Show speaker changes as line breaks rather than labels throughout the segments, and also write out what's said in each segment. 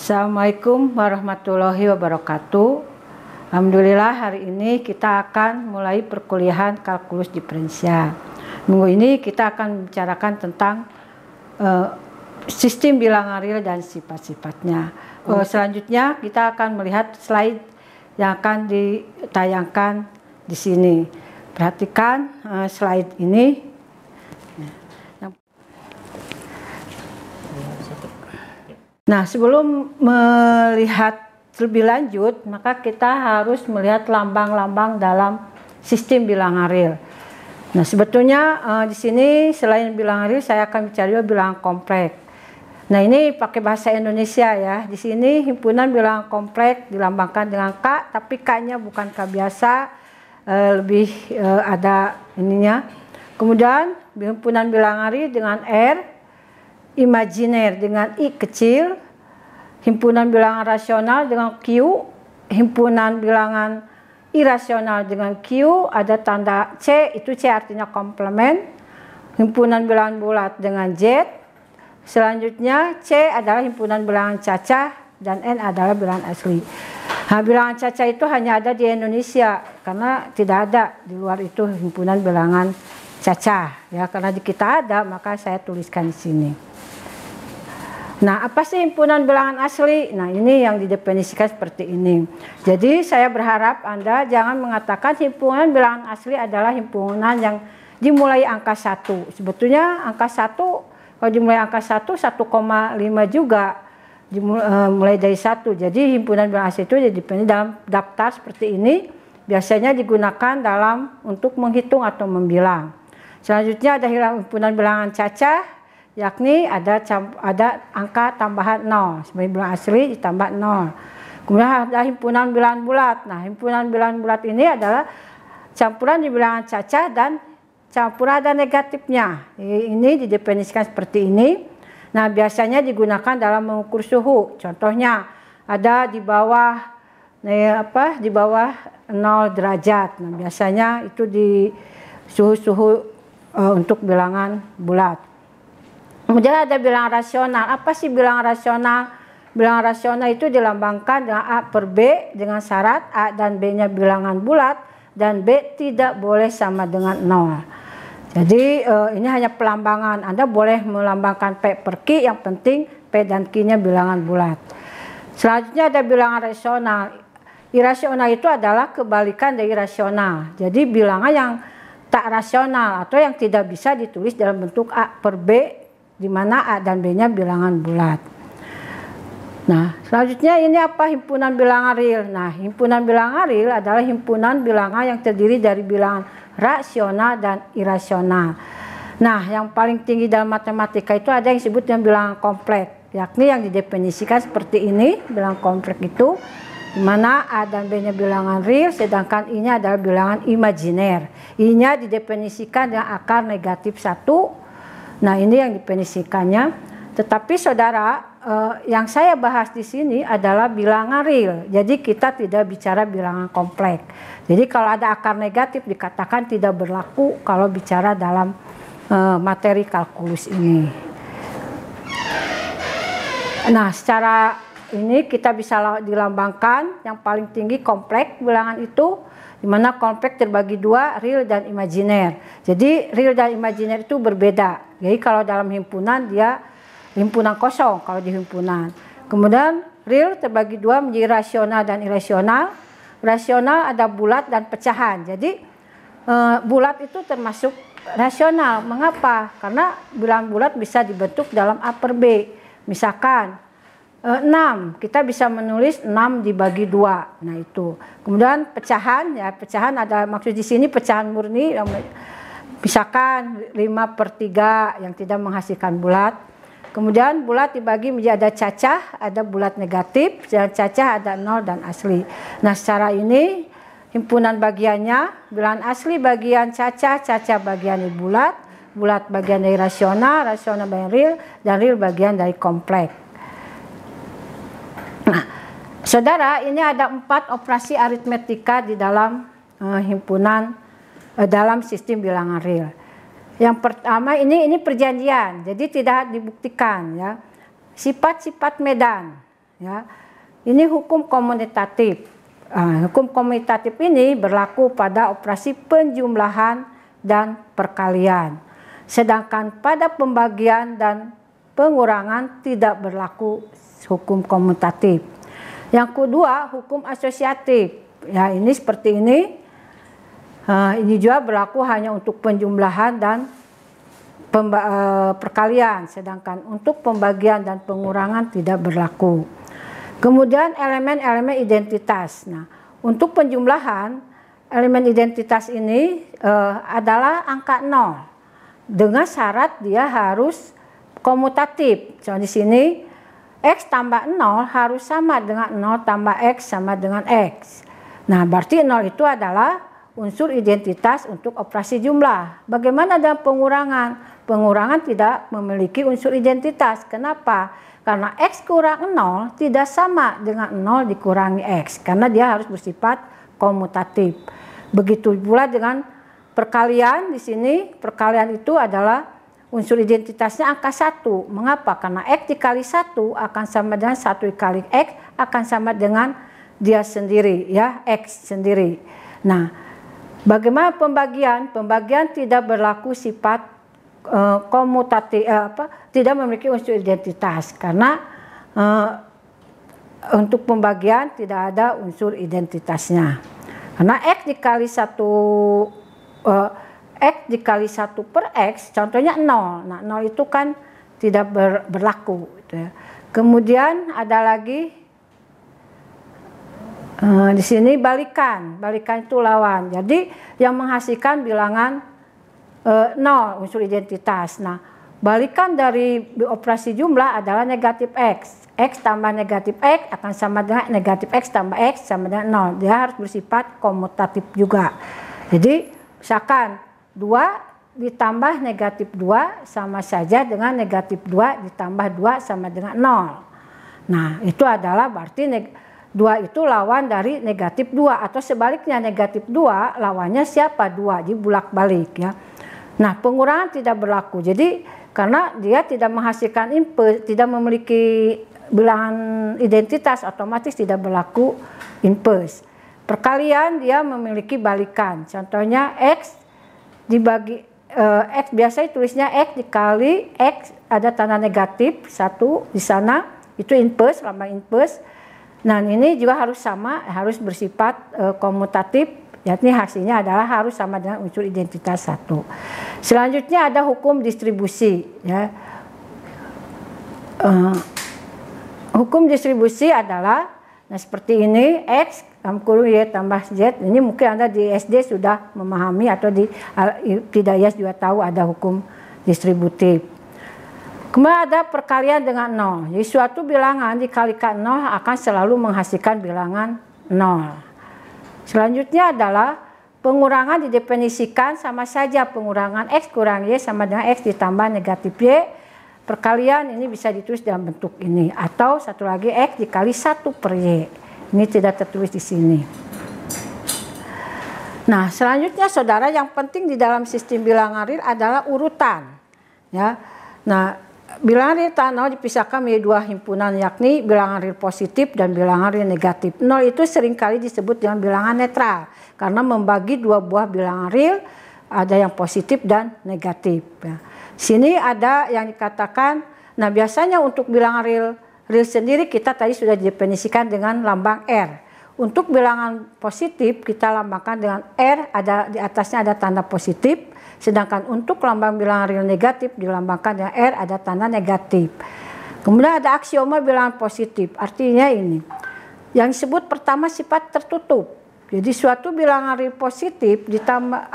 Assalamualaikum warahmatullahi wabarakatuh. Alhamdulillah hari ini kita akan mulai perkuliahan kalkulus diferensial. Minggu ini kita akan membicarakan tentang sistem bilangan real dan sifat-sifatnya. Selanjutnya kita akan melihat slide yang akan ditayangkan di sini. Perhatikan slide ini. Nah, sebelum melihat lebih lanjut, maka kita harus melihat lambang-lambang dalam sistem bilangan real. Nah, sebetulnya di sini selain bilangan real, saya akan bicara juga bilangan kompleks. Nah, ini pakai bahasa Indonesia ya. Di sini himpunan bilangan kompleks dilambangkan dengan K, tapi K-nya bukan K biasa, lebih ada ininya. Kemudian himpunan bilangan real dengan R, imajiner dengan I kecil, himpunan bilangan rasional dengan Q, himpunan bilangan irasional dengan Q, ada tanda C, itu C artinya komplement, himpunan bilangan bulat dengan Z, selanjutnya C adalah himpunan bilangan cacah, dan N adalah bilangan asli. Nah, bilangan cacah itu hanya ada di Indonesia, karena tidak ada di luar itu himpunan bilangan cacah. Ya, karena di kita ada, maka saya tuliskan di sini. Nah, apa sih himpunan bilangan asli? Nah, ini yang didefinisikan seperti ini. Jadi, saya berharap Anda jangan mengatakan himpunan bilangan asli adalah himpunan yang dimulai angka 1. Sebetulnya angka 1, kalau dimulai angka 1, 1,5 juga mulai dari 1. Jadi, himpunan bilangan asli itu didefinisikan dalam daftar seperti ini. Biasanya digunakan untuk menghitung atau membilang. Selanjutnya ada himpunan bilangan cacah, yakni ada angka tambahan 0, sebagai bilangan asli ditambah 0. Kemudian ada himpunan bilangan bulat. Nah, himpunan bilangan bulat ini adalah campuran di bilangan cacah dan campuran ada negatifnya. Ini didefinisikan seperti ini. Nah, biasanya digunakan dalam mengukur suhu. Contohnya ada di bawah 0 derajat. Nah, biasanya itu di suhu-suhu untuk bilangan bulat. Kemudian ada bilangan rasional. Apa sih bilangan rasional? Bilangan rasional itu dilambangkan dengan A per B dengan syarat A dan B-nya bilangan bulat dan B tidak boleh sama dengan 0. Jadi ini hanya pelambangan. Anda boleh melambangkan P per Q, yang penting P dan Q-nya bilangan bulat. Selanjutnya ada bilangan rasional. Irasional itu adalah kebalikan dari rasional. Jadi bilangan yang tak rasional atau yang tidak bisa ditulis dalam bentuk A per B, di mana A dan B-nya bilangan bulat. Nah, selanjutnya ini apa himpunan bilangan real? Nah, himpunan bilangan real adalah himpunan bilangan yang terdiri dari bilangan rasional dan irasional. Nah, yang paling tinggi dalam matematika itu ada yang disebut dengan bilangan kompleks, yakni yang didefinisikan seperti ini. Bilangan kompleks itu di mana A dan B-nya bilangan real, sedangkan I-nya adalah bilangan imajiner. I-nya didefinisikan dengan akar negatif 1. Nah, ini yang definisikannya. Tetapi saudara, yang saya bahas di sini adalah bilangan real. Jadi kita tidak bicara bilangan kompleks. Jadi kalau ada akar negatif dikatakan tidak berlaku kalau bicara dalam materi kalkulus ini. Nah, secara ini kita bisa dilambangkan yang paling tinggi kompleks bilangan itu, di mana kompleks terbagi dua, real dan imajiner. Jadi real dan imajiner itu berbeda. Jadi kalau dalam himpunan dia himpunan kosong kalau di himpunan. Kemudian real terbagi dua menjadi rasional dan irasional. Rasional ada bulat dan pecahan. Jadi bulat itu termasuk rasional. Mengapa? Karena bilangan bulat bisa dibentuk dalam A per B. Misalkan 6, kita bisa menulis 6 dibagi 2. Nah, itu. Kemudian pecahan, ya pecahan ada maksud di sini pecahan murni. Misalkan 5 per 3 yang tidak menghasilkan bulat. Kemudian bulat dibagi menjadi ada cacah, ada bulat negatif, dan cacah ada 0 dan asli. Nah, secara ini himpunan bagiannya, bilangan asli bagian cacah, cacah bagian bulat, bulat bagian dari rasional, rasional bagian real, dan real bagian dari kompleks. Nah, saudara, ini ada 4 operasi aritmetika di dalam himpunan dalam sistem bilangan real. Yang pertama ini perjanjian, jadi tidak dibuktikan ya. Sifat-sifat medan. ya. Ini hukum komutatif. Hukum komutatif ini berlaku pada operasi penjumlahan dan perkalian. Sedangkan pada pembagian dan pengurangan tidak berlaku hukum komutatif. Yang kedua, hukum asosiatif. Ya, ini seperti ini. Ini juga berlaku hanya untuk penjumlahan dan perkalian, sedangkan untuk pembagian dan pengurangan tidak berlaku. Kemudian elemen-elemen identitas. Nah, untuk penjumlahan, elemen identitas ini adalah angka 0 dengan syarat dia harus komutatif. So, di sini X tambah 0 harus sama dengan 0 tambah X sama dengan X. Nah, berarti 0 itu adalah unsur identitas untuk operasi jumlah. Bagaimana dengan pengurangan? Pengurangan tidak memiliki unsur identitas. Kenapa? Karena X kurang 0 tidak sama dengan 0 dikurangi X. Karena dia harus bersifat komutatif. Begitu pula dengan perkalian di sini. Perkalian itu adalah unsur identitasnya angka 1. Mengapa? Karena X dikali 1 akan sama dengan 1 dikali X akan sama dengan dia sendiri, ya, X sendiri. Nah, bagaimana pembagian? Pembagian tidak berlaku sifat komutatif, tidak memiliki unsur identitas karena untuk pembagian tidak ada unsur identitasnya. Karena X dikali 1 X dikali 1 per X contohnya 0. Nah, 0 itu kan tidak berlaku gitu ya. Kemudian ada lagi di sini balikan. Balikan itu lawan. Jadi yang menghasilkan bilangan 0 unsur identitas. Nah, balikan dari operasi jumlah adalah negatif X. X tambah negatif X akan sama dengan negatif X tambah X sama dengan 0. Dia harus bersifat komutatif juga. Jadi misalkan 2 ditambah negatif 2 sama saja dengan negatif 2 ditambah 2 sama dengan 0. Nah, itu adalah berarti 2 itu lawan dari negatif 2 atau sebaliknya negatif 2 lawannya siapa? 2. Jadi bolak-balik ya. Nah, pengurangan tidak berlaku. Jadi karena dia tidak menghasilkan input, tidak memiliki bilangan identitas, otomatis tidak berlaku input. Perkalian dia memiliki balikan. Contohnya X dibagi X biasanya tulisnya X dikali X ada tanda negatif 1 di sana, itu input, lambang input. Nah, ini juga harus sama, harus bersifat komutatif. Jadi hasilnya adalah harus sama dengan unsur identitas 1. Selanjutnya ada hukum distribusi. Ya. Hukum distribusi adalah nah seperti ini X kurung Y tambah Z. Ini mungkin Anda di SD sudah memahami atau di ibtidaiyah juga tahu ada hukum distributif. Kemudian ada perkalian dengan 0. Jadi suatu bilangan dikalikan 0 akan selalu menghasilkan bilangan 0. Selanjutnya adalah pengurangan didefinisikan sama saja pengurangan X kurang Y sama dengan X ditambah negatif Y. Perkalian ini bisa ditulis dalam bentuk ini. Atau satu lagi X dikali 1 per Y. Ini tidak tertulis di sini. Nah, selanjutnya saudara yang penting di dalam sistem bilangan real adalah urutan. Ya. Nah, bilangan real tanah dipisahkan menjadi 2 himpunan yakni bilangan real positif dan bilangan real negatif. 0 itu seringkali disebut dengan bilangan netral karena membagi 2 buah bilangan real, ada yang positif dan negatif. Ya. Sini ada yang dikatakan, nah biasanya untuk bilangan real sendiri kita tadi sudah didefinisikan dengan lambang R. Untuk bilangan positif kita lambangkan dengan R, ada di atasnya ada tanda positif. Sedangkan untuk lambang bilangan real negatif dilambangkan dengan R, ada tanda negatif. Kemudian ada aksioma bilangan positif, artinya ini. Yang disebut pertama sifat tertutup. Jadi suatu bilangan real positif ditambah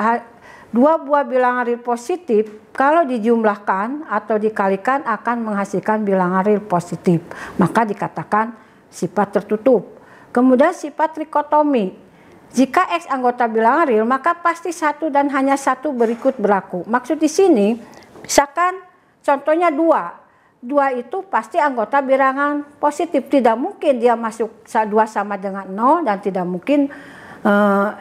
2 buah bilangan real positif kalau dijumlahkan atau dikalikan akan menghasilkan bilangan real positif. Maka dikatakan sifat tertutup. Kemudian sifat trikotomi. Jika X anggota bilangan real, maka pasti 1 dan hanya 1 berikut berlaku. Maksud di sini, misalkan contohnya 2. 2 itu pasti anggota bilangan positif. Tidak mungkin dia masuk 2 sama dengan 0 dan tidak mungkin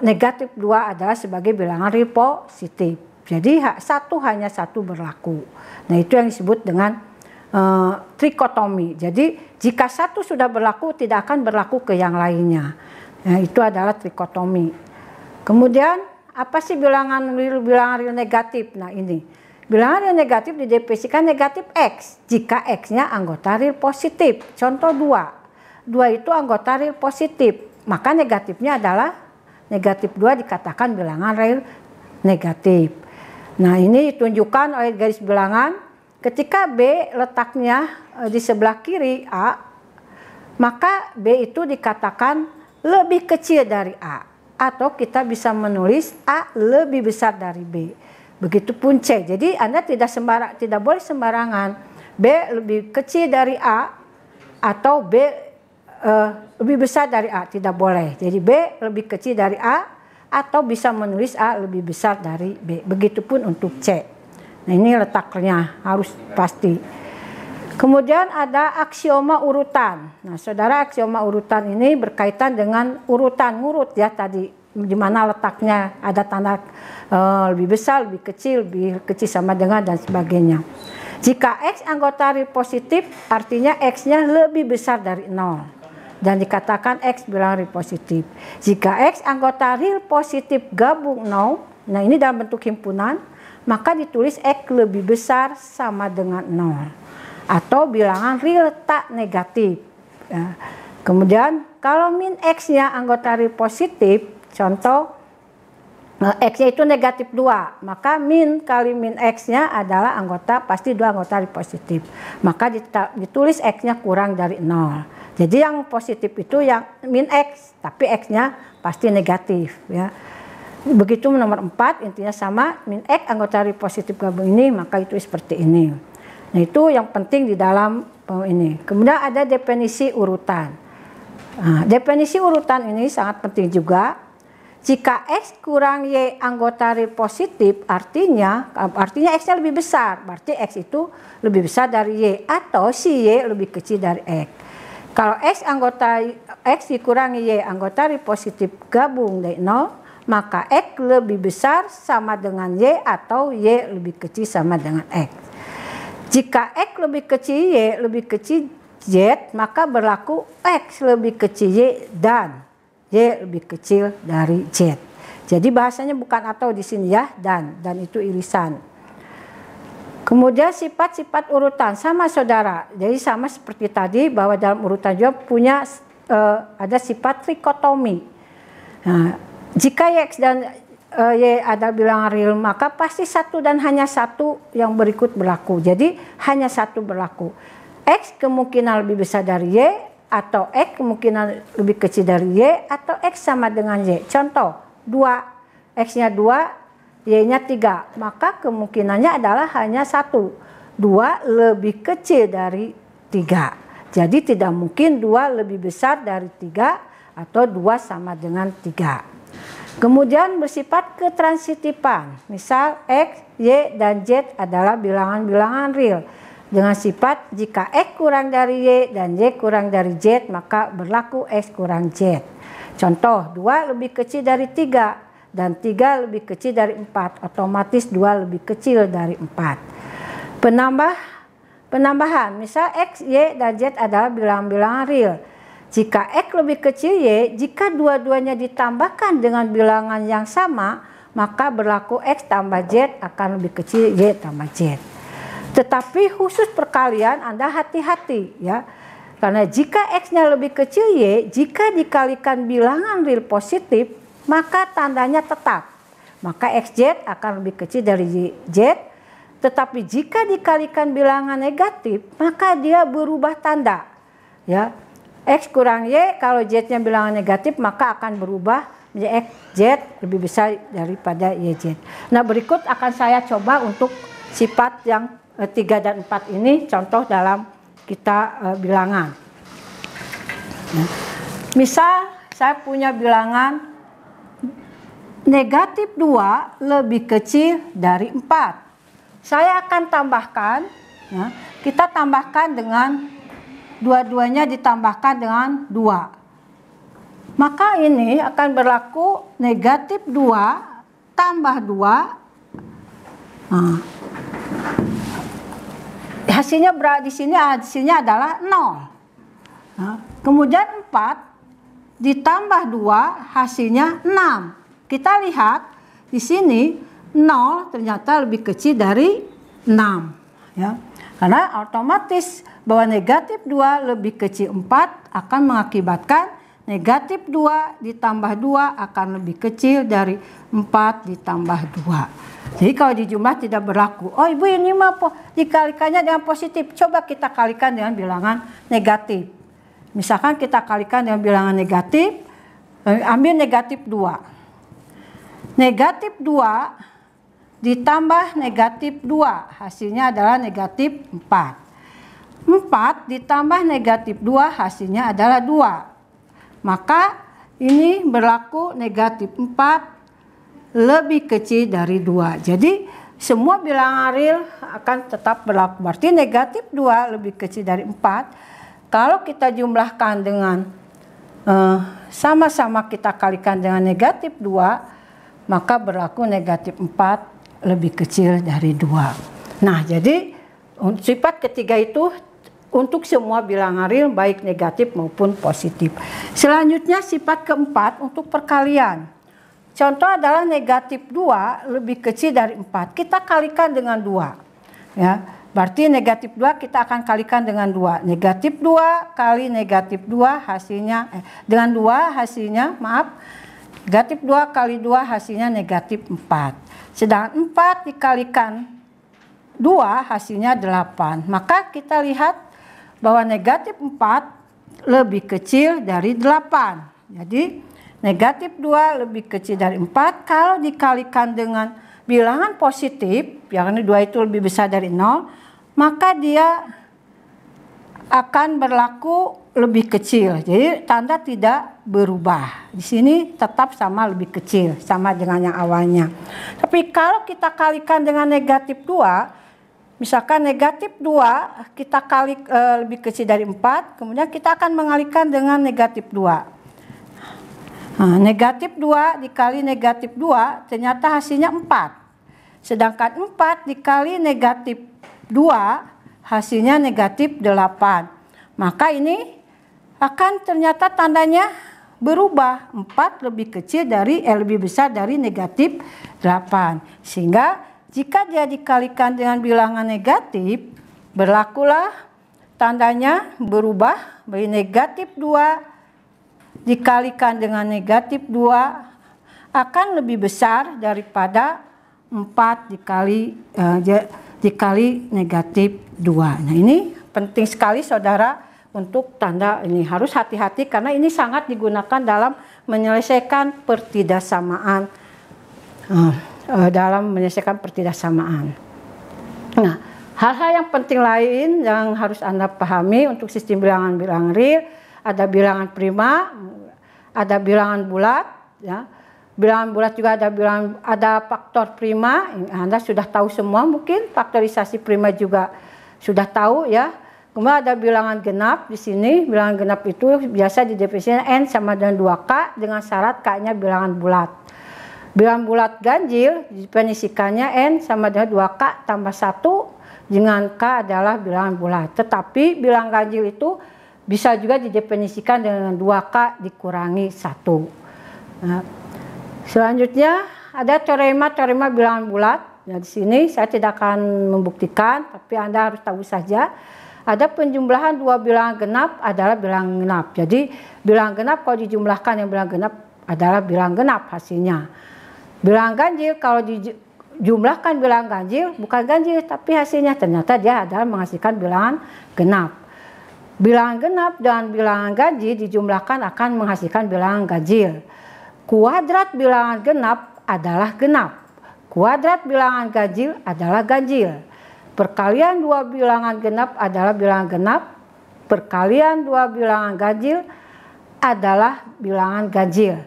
negatif 2 adalah sebagai bilangan real positif. Jadi 1 hanya 1 berlaku. Nah, itu yang disebut dengan trikotomi. Jadi jika satu sudah berlaku tidak akan berlaku ke yang lainnya. Nah, itu adalah trikotomi. Kemudian apa sih bilangan real negatif? Nah ini bilangan real negatif didefinisikan negatif X jika X-nya anggota real positif. Contoh 2. 2 itu anggota real positif, maka negatifnya adalah negatif 2 dikatakan bilangan real negatif. Nah ini ditunjukkan oleh garis bilangan. Ketika B letaknya di sebelah kiri A, maka B itu dikatakan lebih kecil dari A. Atau kita bisa menulis A lebih besar dari B. Begitupun C. Jadi Anda tidak boleh sembarangan B lebih kecil dari A atau B lebih besar dari A, tidak boleh. Jadi B lebih kecil dari A atau bisa menulis A lebih besar dari B. Begitupun untuk C. Nah ini letaknya harus pasti. Kemudian ada aksioma urutan. Nah, saudara, aksioma urutan ini berkaitan dengan urutan ngurut ya tadi, di mana letaknya ada tanda lebih besar, lebih kecil sama dengan dan sebagainya. Jika X anggota real positif, artinya X-nya lebih besar dari 0 dan dikatakan X bilangan real positif. Jika X anggota real positif gabung 0, nah ini dalam bentuk himpunan, maka ditulis X lebih besar sama dengan 0. Atau bilangan real tak negatif. Ya. Kemudian kalau min X-nya anggota real positif, contoh X-nya itu negatif 2, maka min kali min X-nya adalah pasti 2 anggota real positif. Maka ditulis X-nya kurang dari 0. Jadi yang positif itu yang min X, tapi X-nya pasti negatif. Ya. Begitu nomor 4, intinya sama, min X anggota real positif gabung ini, maka itu seperti ini. Nah itu yang penting di dalam ini. Kemudian ada definisi urutan. Nah, definisi urutan ini sangat penting juga. Jika X kurang Y anggota real positif, artinya X-nya lebih besar. Berarti X itu lebih besar dari Y atau si Y lebih kecil dari X. Kalau X dikurangi Y anggota real positif gabung dari 0, maka X lebih besar sama dengan Y atau Y lebih kecil sama dengan X. Jika X lebih kecil Y lebih kecil Z, maka berlaku X lebih kecil Y dan Y lebih kecil dari Z. Jadi bahasanya bukan atau di sini ya, dan itu irisan. Kemudian sifat-sifat urutan sama saudara. Jadi sama seperti tadi bahwa dalam urutan juga punya ada sifat trikotomi. Nah, jika X dan Y ada bilangan real, maka pasti satu dan hanya satu yang berikut berlaku. Jadi hanya satu berlaku. X kemungkinan lebih besar dari Y, atau X kemungkinan lebih kecil dari Y, atau X sama dengan Y. Contoh 2, X-nya 2, Y-nya 3, maka kemungkinannya adalah hanya satu. 2 lebih kecil dari 3. Jadi tidak mungkin 2 lebih besar dari 3 atau 2 sama dengan 3. Kemudian bersifat ketransitifan. Misal X, Y, dan Z adalah bilangan-bilangan real. Dengan sifat jika X kurang dari Y dan Y kurang dari Z, maka berlaku X kurang Z. Contoh 2 lebih kecil dari 3 dan 3 lebih kecil dari 4. Otomatis 2 lebih kecil dari 4. Penambahan. Misal X, Y, dan Z adalah bilangan-bilangan real. Jika X lebih kecil Y, jika dua-duanya ditambahkan dengan bilangan yang sama, maka berlaku X tambah Z akan lebih kecil Y tambah Z. Tetapi khusus perkalian Anda hati-hati ya. Karena jika X-nya lebih kecil Y, jika dikalikan bilangan real positif, maka tandanya tetap. Maka XZ akan lebih kecil dari Z. Tetapi jika dikalikan bilangan negatif, maka dia berubah tanda. Ya. X kurang Y, kalau Z-nya bilangan negatif maka akan berubah menjadi Z lebih besar daripada YZ. Nah berikut akan saya coba untuk sifat yang 3 dan 4 ini contoh dalam kita bilangan. Misal saya punya bilangan negatif 2 lebih kecil dari 4. Saya akan tambahkan, ya, kita tambahkan dengan dua-duanya ditambahkan dengan 2. Maka ini akan berlaku negatif 2 tambah 2. Nah, hasilnya di sini hasilnya adalah 0. Nah, kemudian 4 ditambah 2 hasilnya 6. Kita lihat di sini 0 ternyata lebih kecil dari 6 ya. Karena otomatis bahwa negatif 2 lebih kecil 4 akan mengakibatkan negatif 2 ditambah 2 akan lebih kecil dari 4 ditambah 2. Jadi kalau dijumlah tidak berlaku. Oh ibu, ini mah dikalikannya dengan positif. Coba kita kalikan dengan bilangan negatif. Misalkan kita kalikan dengan bilangan negatif, ambil negatif 2. Negatif 2 ditambah negatif 2 hasilnya adalah negatif 4. 4 ditambah negatif 2 hasilnya adalah 2. Maka ini berlaku negatif 4 lebih kecil dari 2. Jadi semua bilangan real akan tetap berlaku. Berarti negatif 2 lebih kecil dari 4. Kalau kita jumlahkan dengan sama-sama kita kalikan dengan negatif 2, maka berlaku negatif 4 lebih kecil dari 2. Nah, jadi sifat ketiga itu untuk semua bilangan real baik negatif maupun positif. Selanjutnya sifat keempat untuk perkalian. Contoh adalah negatif 2 lebih kecil dari 4. Kita kalikan dengan 2. Ya, berarti negatif 2 kita akan kalikan dengan 2. Negatif 2 kali negatif 2 hasilnya dengan 2 hasilnya, negatif 2 kali 2 hasilnya negatif 4. Sedangkan 4 dikalikan 2 hasilnya 8. Maka kita lihat bahwa negatif 4 lebih kecil dari 8. Jadi negatif 2 lebih kecil dari 4 kalau dikalikan dengan bilangan positif, yakni 2 itu lebih besar dari 0, maka dia akan berlaku lebih kecil. Jadi tanda tidak berubah. Di sini tetap sama lebih kecil, sama dengan yang awalnya. Tapi kalau kita kalikan dengan negatif 2, misalkan negatif 2 kita kali lebih kecil dari 4, kemudian kita akan mengalikan dengan negatif 2. Nah, negatif 2 dikali negatif 2 ternyata hasilnya 4. Sedangkan 4 dikali negatif 2 hasilnya negatif 8. Maka ini akan ternyata tandanya berubah. 4 lebih kecil dari lebih besar dari negatif 8. Sehingga jika dia dikalikan dengan bilangan negatif, berlakulah tandanya berubah. Bagi negatif 2 dikalikan dengan negatif 2 akan lebih besar daripada 4 dikali negatif 2. Nah, ini penting sekali saudara untuk tanda ini. Harus hati-hati karena ini sangat digunakan dalam menyelesaikan pertidaksamaan. Nah, hal-hal yang penting lain yang harus Anda pahami untuk sistem bilangan-bilangan real, ada bilangan prima, ada bilangan bulat, ya. Bilangan bulat juga ada faktor prima. Anda sudah tahu semua mungkin, faktorisasi prima juga sudah tahu ya. Kemudian ada bilangan genap di sini. Bilangan genap itu biasa didefinisikan n sama dengan 2k dengan syarat k-nya bilangan bulat. Bilangan bulat ganjil didefinisikannya n sama dengan 2k tambah 1 dengan k adalah bilangan bulat. Tetapi bilangan ganjil itu bisa juga didefinisikan dengan 2k dikurangi 1. Nah, selanjutnya ada teorema bilangan bulat. Nah, di sini saya tidak akan membuktikan, tapi Anda harus tahu saja. Ada penjumlahan dua bilangan genap adalah bilangan genap. Jadi bilangan genap kalau dijumlahkan yang bilangan genap adalah bilangan genap hasilnya. Bilangan ganjil kalau dijumlahkan bilangan ganjil bukan ganjil tapi hasilnya ternyata dia adalah menghasilkan bilangan genap. Bilangan genap dan bilangan ganjil dijumlahkan akan menghasilkan bilangan ganjil. Kuadrat bilangan genap adalah genap. Kuadrat bilangan ganjil adalah ganjil. Perkalian dua bilangan genap adalah bilangan genap. Perkalian dua bilangan ganjil adalah bilangan ganjil.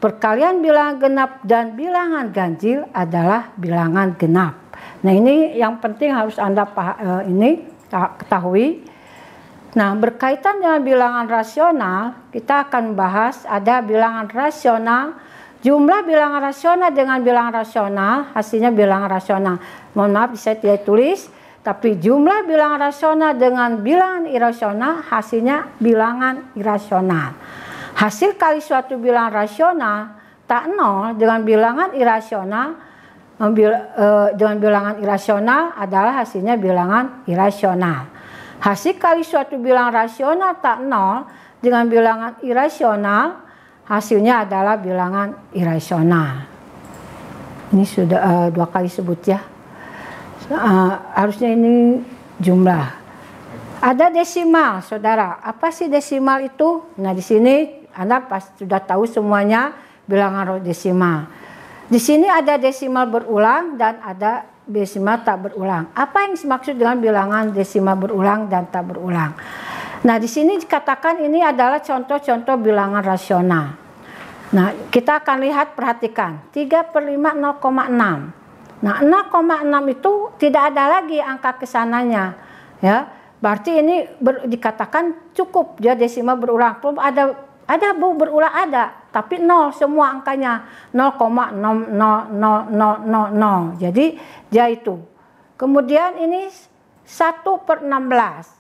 Perkalian bilangan genap dan bilangan ganjil adalah bilangan genap. Nah, ini yang penting harus Anda ketahui. Nah, berkaitan dengan bilangan rasional, kita akan bahas ada bilangan rasional. Jumlah bilangan rasional dengan bilangan rasional, hasilnya bilangan rasional. Mohon maaf, saya tidak tulis. tapi jumlah bilangan rasional dengan bilangan irasional hasilnya bilangan irasional. Hasil kali suatu bilangan rasional tak nol dengan bilangan irasional adalah hasilnya bilangan irasional. Hasil kali suatu bilangan rasional tak nol dengan bilangan irasional hasilnya adalah bilangan irasional. Ini sudah 2 kali sebut ya. Harusnya ini jumlah. Ada desimal, saudara. Apa sih desimal itu? Nah, di sini Anda pasti sudah tahu semuanya bilangan desimal. Di sini ada desimal berulang dan ada desimal tak berulang. Apa yang dimaksud dengan bilangan desimal berulang dan tak berulang? Nah, di sini dikatakan ini adalah contoh-contoh bilangan rasional. Nah, kita akan lihat, perhatikan. 3/5 0,6. Nah, 0,6 itu tidak ada lagi angka kesananya. Ya, berarti ini dikatakan cukup dia desimal berulang. Belum ada berulang ada, tapi 0 semua angkanya. 0,00000. Jadi dia itu. Kemudian ini 1/16.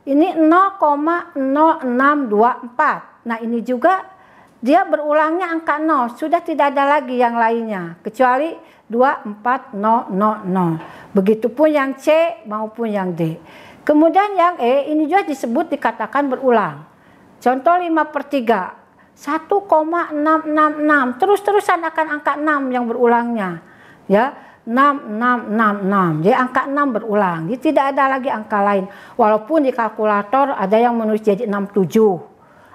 Ini 0,0624. Nah, ini juga dia berulangnya angka 0, sudah tidak ada lagi yang lainnya kecuali 24000. Begitupun yang C maupun yang D. Kemudian yang E ini juga dikatakan berulang. Contoh 5/3, 1,666. Terus-terusan akan angka 6 yang berulangnya. Ya, 6666. Jadi angka 6 berulang. Jadi tidak ada lagi angka lain. Walaupun di kalkulator ada yang menulis jadi 67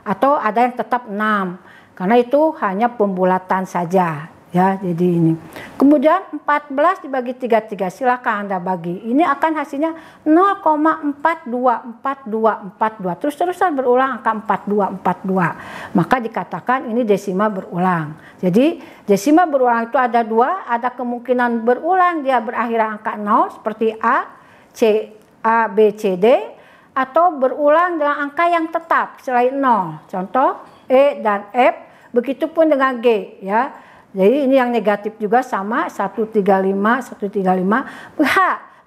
atau ada yang tetap 6. Karena itu hanya pembulatan saja, ya. Jadi ini. Kemudian 14 dibagi 33, silakan Anda bagi. Ini akan hasilnya 0,424242. Terus-terusan berulang angka 4242. Maka dikatakan ini desimal berulang. Jadi desimal berulang itu ada 2, ada kemungkinan berulang dia berakhir angka 0 seperti A, B, C, D, atau berulang dengan angka yang tetap selain 0. Contoh E dan F. Begitupun dengan G, ya. Jadi ini yang negatif juga sama 135, 135. H.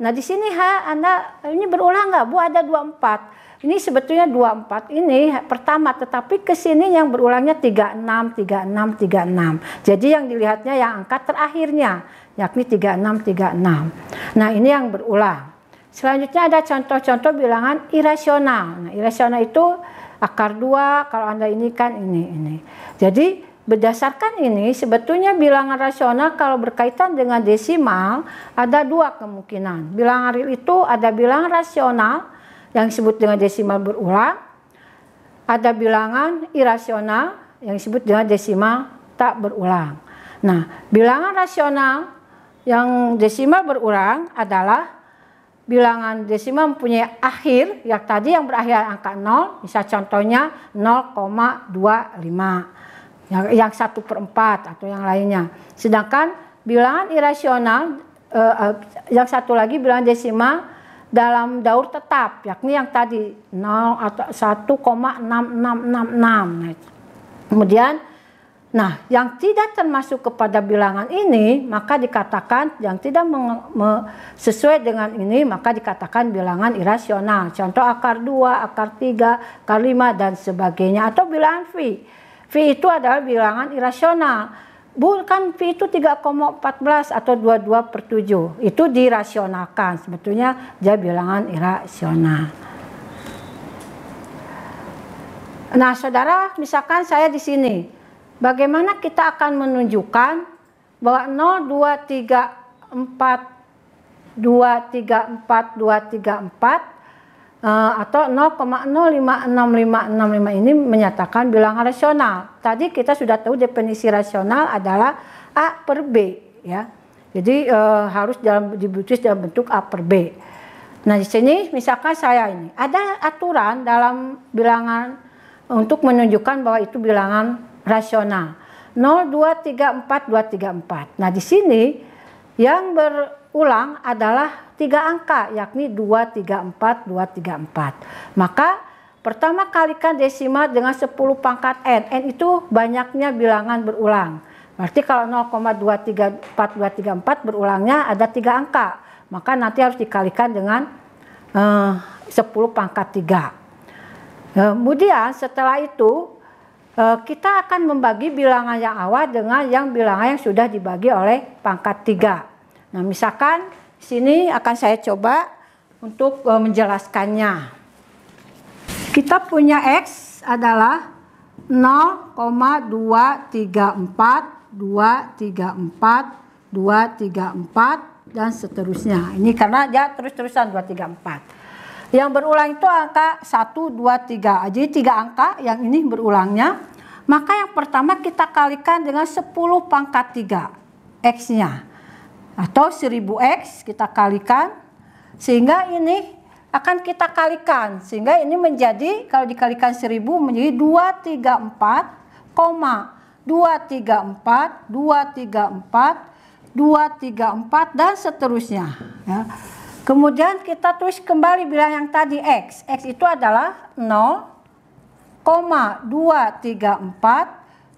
Nah, di sini H Anda ini berulang nggak, Bu? Ada 24. Ini sebetulnya 24 ini pertama, tetapi ke sini yang berulangnya 36, 36, 36. Jadi yang dilihatnya yang angka terakhirnya, yakni 36, 36. Nah, ini yang berulang. Selanjutnya ada contoh-contoh bilangan irasional. Nah, irasional itu akar 2, kalau Anda ini kan ini. Jadi berdasarkan ini sebetulnya bilangan rasional kalau berkaitan dengan desimal ada 2 kemungkinan. Bilangan real itu ada bilangan rasional yang disebut dengan desimal berulang. Ada bilangan irasional yang disebut dengan desimal tak berulang. Nah, bilangan rasional yang desimal berulang adalah bilangan desimal mempunyai akhir yang tadi yang berakhir angka 0, misal contohnya 0,25, yang 1/4 atau yang lainnya. Sedangkan bilangan irasional yang satu lagi bilangan desimal dalam daur tetap, yakni yang tadi 0 atau 1,6666. Kemudian nah, yang tidak termasuk kepada bilangan ini, maka dikatakan yang tidak sesuai dengan ini, maka dikatakan bilangan irasional. Contoh akar 2, akar 3, akar 5, dan sebagainya. Atau bilangan phi. Phi itu adalah bilangan irasional. Bukan phi itu 3,14 atau 22/7. Itu dirasionalkan. Sebetulnya dia bilangan irasional. Nah, saudara, misalkan saya di sini. Bagaimana kita akan menunjukkan bahwa 0, 2, 3, 4, 2, 3, 4, 2, 3, 4 atau 0,056565 ini menyatakan bilangan rasional. Tadi kita sudah tahu definisi rasional adalah A per B, ya. Jadi harus ditulis dalam bentuk A per B. Nah, di sini misalkan saya ini ada aturan dalam bilangan untuk menunjukkan bahwa itu bilangan rasional 0, 2, 3, 4, 2, 3, 4. Nah, di sini yang berulang adalah 3 angka, yakni 2, 3, 4, 2, 3, 4. Maka pertama kalikan desimal dengan 10 pangkat n. N itu banyaknya bilangan berulang. Berarti kalau 0,234, 2, 3, 4 berulangnya ada 3 angka. maka nanti harus dikalikan dengan 10 pangkat 3. Kemudian setelah itu kita akan membagi bilangan yang awal dengan yang bilangan yang sudah dibagi oleh pangkat 3. Nah, misalkan sini akan saya coba untuk menjelaskannya. Kita punya X adalah 0,234, 234, 234 dan seterusnya. Ini karena dia terus-terusan 234. Yang berulang itu angka 1, 2, 3. Jadi 3 angka yang ini berulangnya. Maka yang pertama kita kalikan dengan 10 pangkat 3 X-nya. Atau 1000X kita kalikan. Sehingga ini akan kita kalikan. Sehingga ini menjadi, kalau dikalikan 1000 menjadi 234, 234, 234, 234 dan seterusnya. Ya. Kemudian kita tulis kembali bilang yang tadi X. X itu adalah 0,234,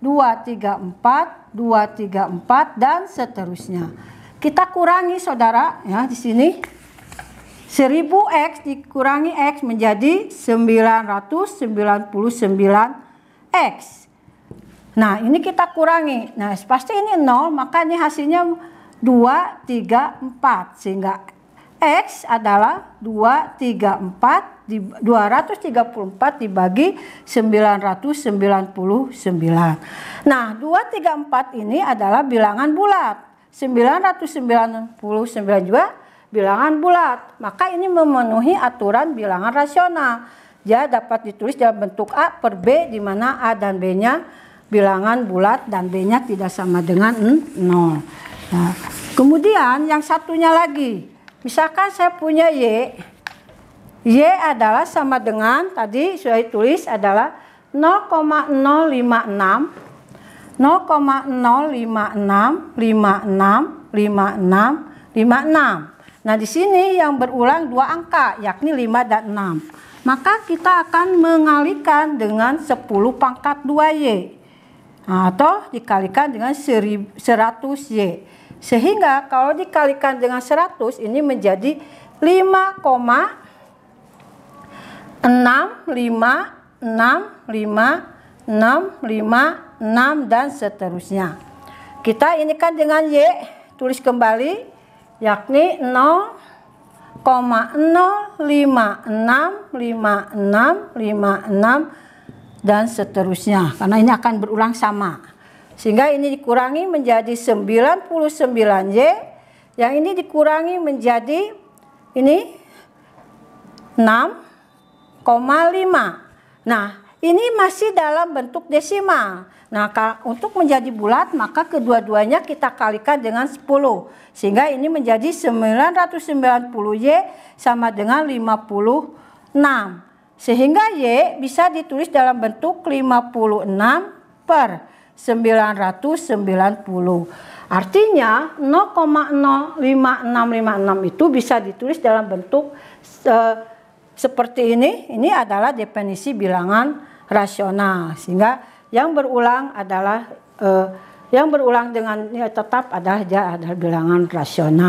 234, 234 dan seterusnya. Kita kurangi saudara ya di sini. 1000X dikurangi X menjadi 999X. Nah, ini kita kurangi. Nah, pasti ini 0, maka ini hasilnya 234 sehingga X adalah 234 dibagi 999. Nah, 234 ini adalah bilangan bulat. 999 juga bilangan bulat. Maka ini memenuhi aturan bilangan rasional. Dia dapat ditulis dalam bentuk A per B di mana A dan B-nya bilangan bulat dan B-nya tidak sama dengan 0. Nah, kemudian yang satunya lagi. Misalkan saya punya Y. Y adalah sama dengan tadi sudah ditulis adalah 0,056 56. Nah, di sini yang berulang 2 angka yakni 5 dan 6. Maka kita akan mengalikan dengan 10 pangkat 2Y. Nah, atau dikalikan dengan 100Y. Sehingga kalau dikalikan dengan 100 ini menjadi 5,6565656 dan seterusnya. Kita ini kan dengan Y tulis kembali yakni 0,0565656 dan seterusnya karena ini akan berulang sama. Sehingga ini dikurangi menjadi 99Y, yang ini dikurangi menjadi ini 6,5. Nah, ini masih dalam bentuk desimal. Nah, untuk menjadi bulat maka kedua-duanya kita kalikan dengan 10. Sehingga ini menjadi 990Y sama dengan 56. Sehingga Y bisa ditulis dalam bentuk 56 per 990. Artinya 0,05656 itu bisa ditulis dalam bentuk seperti ini. Ini adalah definisi bilangan rasional. Sehingga yang berulang adalah yang berulang dengan tetap adalah bilangan rasional.